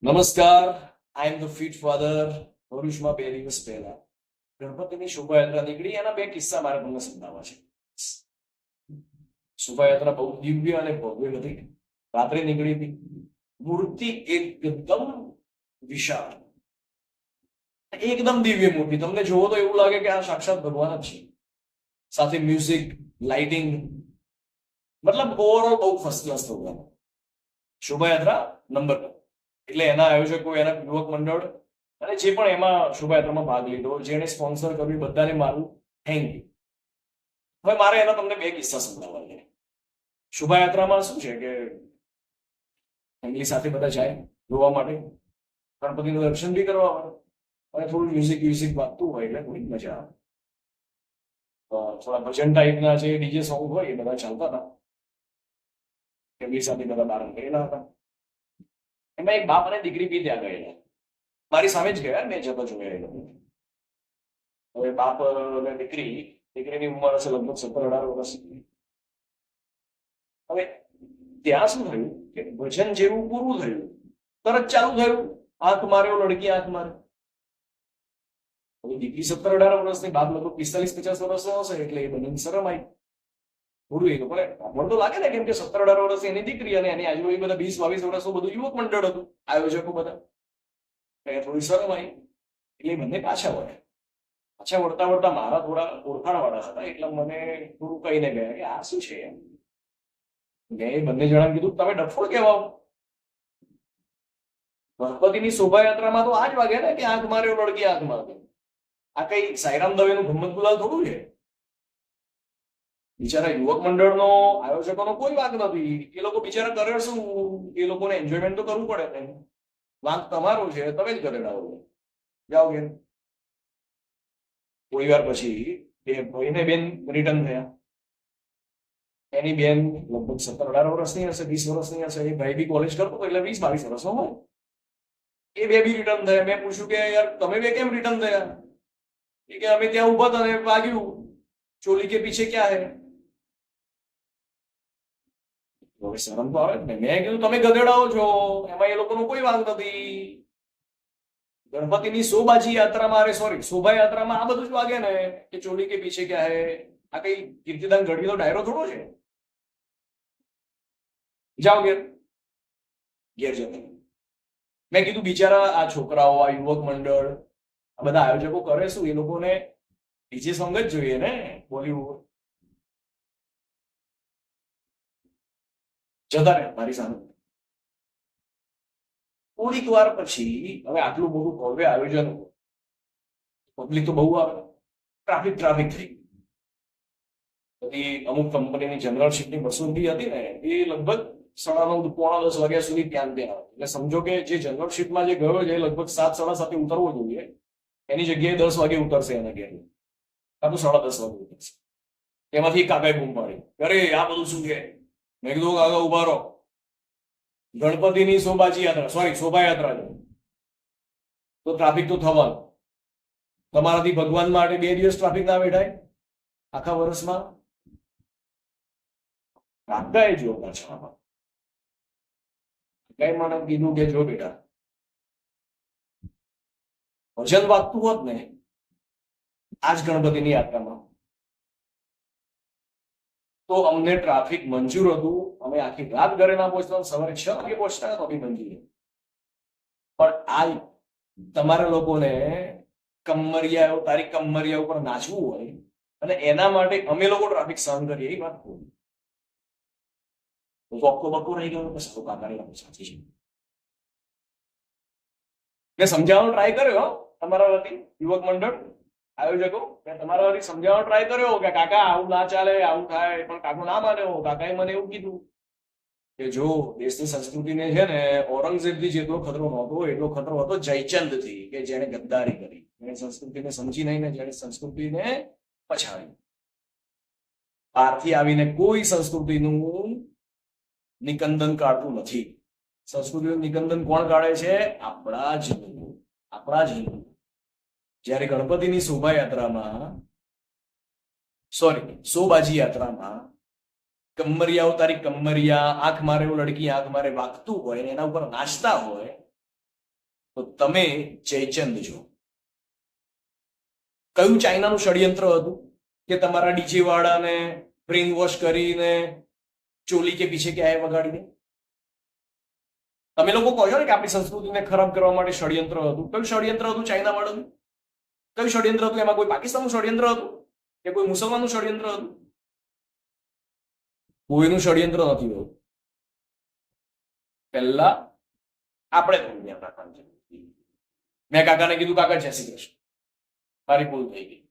નમસ્કાર. આઈ am the fit father. ભરૂચમાં 2 દિવસ પહેલા ગણપતિની શોભાયાત્રા નીકળી. એના 2 કિસ્સા મારે તમને સંભળાવવા છે. શોભાયાત્રા બહુ દિવ્ય અને ભવ્ય હતી. રાત્રે નીકળી હતી. મૂર્તિ એકદમ વિશાળ, એકદમ દિવ્ય મૂર્તિ. તમને જોવો તો એવું લાગે કે આ સાક્ષાત ભગવાન જ છે. સાથે મ્યુઝિક, લાઇટિંગ, મતલબ ઓવરઓલ બહુ ફર્સ્ટ ક્લાસ પ્રોગ્રામ. શોભાયાત્રા નંબર 1. એટલે એના આયોજકો, એના યુવક મંડળ અને જે પણ એમાં શોભાયાત્રામાં ભાગ લીધો, જેને સ્પોન્સર કર્યું, બધાને મારું થેન્ક યુ. હવે મારે એના તમને 2 કિસ્સા સંભળાવવા છે. શોભાયાત્રામાં શું છે કે ફેમિલી સાથે બધા જાય જોવા માટે, ગણપતિનું દર્શન બી કરવા માટે, અને થોડું મ્યુઝિક વાગતું હોય એટલે થોડી મજા આવે. થોડા ભજન ટાઈપના જે ડીજે સોંગ હોય એ બધા ચાલતા હતા. ફેમિલી સાથે બધા બહાર ગયેલા હતા. એમાં એક બાપ અને દીકરી બી ત્યાં ગયેલા. મારી સામે જ ગયા, મેં જતો જોયા એ લોકો. હવે બાપ અને દીકરીની ઉંમર હશે લગભગ 17-18 વર્ષ. હવે ત્યાં શું થયું કે ભજન જેવું પૂરું થયું, તરત ચાલુ થયું, આંખ માર્યો લડકી આંખ માર્યો. હવે દીકરી 17-18 વર્ષની, બાપ લગભગ 45-50 વર્ષનો હશે, એટલે એ બંનેની શરમ આવી. થોડું એ લોકોને આપણને તો લાગે ને, કેમ કે 17-18 વર્ષની એની દીકરી અને એની આજુબાજુ બધા 20-22 વર્ષનું બધું યુવક મંડળ હતું, આયોજકો બધા. થોડી શરમ આવી એટલે બંને પાછા વળ્યા. પાછા વળતા વળતા મારા થોડા ઓળખાણ વાળા હતા, એટલે મને થોડું કહીને ગયા કે આ શું છે એમ. મેં બંને જણાને કીધું તમે ડફોડ કહેવાઓ. ગણપતિની શોભાયાત્રામાં તો આ જ વાગે ને કે આંખ માર્યો લડકી આંખ માર્યો. આ કઈ સાઈરામ દવેનું ગમ્મત ગુલાલ થોડું છે. બિચારા યુવક મંડળનો, આયોજકોનો કોઈ વાંક નથી. એ લોકો બિચારા કરે શું, એ લોકોને એન્જોયમેન્ટ તો કરવું પડે ને. વાંક તમારો છે, તમે જ કરેડાવો. જાઓ કે થોડી વાર પછી એ ભાઈને બેન રિટર્ન થયા. એની બેન લગભગ 17-18 વર્ષની હશે, 20 વર્ષની હશે. એ ભાઈ બી કોલેજ કરતો એટલે 20-22 વર્ષનો હોય. એ બે બી રિટર્ન થયા. મેં પૂછ્યું કે યાર તમે બે કેમ રિટર્ન થયા? એ કે અમે ત્યાં ઉભા હતા ને વાગ્યું, ચોલી કે પીછે ક્યાં હે. હવે શરમ તો આવે ને. મેં કીધું તમે ગધેડાઓ છો, એમાં એ લોકોનો કોઈ વાંક નથી. ગણપતિની શોભાજી યાત્રામાં, અરે સોરી, શોભાયાત્રામાં આ બધું જ વાગે ને કે ચોલી કે પીછે ક્યાં હે. આ કઈ કીર્તિદાન ગઢવીનો ડાયરો થોડો છે. જાઓ ઘેર. ઘેર જતા મેં કીધું બિચારા આ છોકરાઓ, આ યુવક મંડળ, આ બધા આયોજકો કરે શું? એ લોકોને ડીજે સોંગ જ જોઈએ ને, બોલીવુડ. જતા રહે મારી સામે. થોડીક વાર પછી, હવે આટલું બધું ભવ્ય આયોજન, પબ્લિક તો બહુ આવે, ટ્રાફિક થઈ. બધી અમુક કંપનીની જનરલશીપની બસો બી હતી ને, એ લગભગ 9:30 પોણા 10 વાગ્યા સુધી ત્યાં આવે. એટલે સમજો કે જે જનરલશીપમાં જે ગયો છે એ લગભગ 7-7:30 ઉતરવો જોઈએ, એની જગ્યાએ 10 વાગે ઉતરશે એના ઘેર, કાં તો 10:30 વાગે ઉતરશે. એમાંથી કાકાએ બૂમ પાડી, અરે આ બધું શું છે? મેં કીધું કાકા ઉભા રહો, ગણપતિની શોભાયાત્રા છે તો ટ્રાફિક તો થવાનું. તમારાથી ભગવાન માટે 2 દિવસ ટ્રાફિક ના બેઠાય આખા વર્ષમાં? કાકાએ જો પાછા કઈ મને કીધું કે જો બેટા, ભજન વાગતું હોત ને આજ ગણપતિની યાત્રામાં તો અમને ટ્રાફિક મંજૂર હતું. અમે આખી રાત ઘરે ના પહોંચતા, સવારે 6 વાગે પહોંચતા તો બી મંજૂર. પણ આ તમારા લોકોને તારી કમરિયા ઉપર નાચવું હોય અને એના માટે અમે લોકો ટ્રાફિક સહન કરીએ, એ વાત ખોટી. બક્કો રહી ગયો કે સારું કાકાની વાત સાચી છે. મેં સમજાવવાનો ટ્રાય કર્યો તમારા વતી યુવક મંડળ આયોજકો, મેં તમારા વતી સમજાવવાનો ટ્રાય કર્યો કે કાકા આવું ના ચાલે, આવું થાય. પણ કાકો ના માન્યો. કાકાએ મને એવું કીધું કે જો દેશની સંસ્કૃતિને છે ને ઔરંગઝેબથી જેટલો ખતરો નહોતો એટલો ખતરો હતો જયચંદથી, કે જેને ગદ્દારી કરી, જેને સંસ્કૃતિને સમજી નહીં ને જેને સંસ્કૃતિને પછાડી. બહારથી આવીને કોઈ સંસ્કૃતિનું નિકંદન કાઢતું નથી. સંસ્કૃતિનું નિકંદન કોણ કાઢે છે? આપણા જ હિન્દુ. જયારે ગણપતિની શોભાજી યાત્રામાં કમરિયાઓ તારી કમરિયા, આંખ મારે લડકી આંખ મારે વાગતું હોય, એના ઉપર નાચતા હોય, તો તમે જયચંદ જો. કયું ચાઇનાનું ષડયંત્ર હતું કે તમારા ડીજે વાળાને બ્રેઇન વોશ કરીને ચોલી કે પીછે કે આય વગાડી દે? તમે લોકો કહો છો ને કે આપણી સંસ્કૃતિને ખરાબ કરવા માટે ષડયંત્ર હતું. કયું ષડયંત્ર હતું ચાઇના વાળાનું? કયું ષડયંત્ર હતું? એમાં કોઈ પાકિસ્તાનનું ષડયંત્ર હતું કે કોઈ મુસલમાનનું ષડયંત્ર હતું? કોઈનું ષડયંત્ર નથી હોતું. પહેલા આપણે થોડું ધ્યાન રાખવાનું છે. મેં કાકાને કીધું, કાકા જય શ્રી કૃષ્ણ, મારી ભૂલ થઈ ગઈ.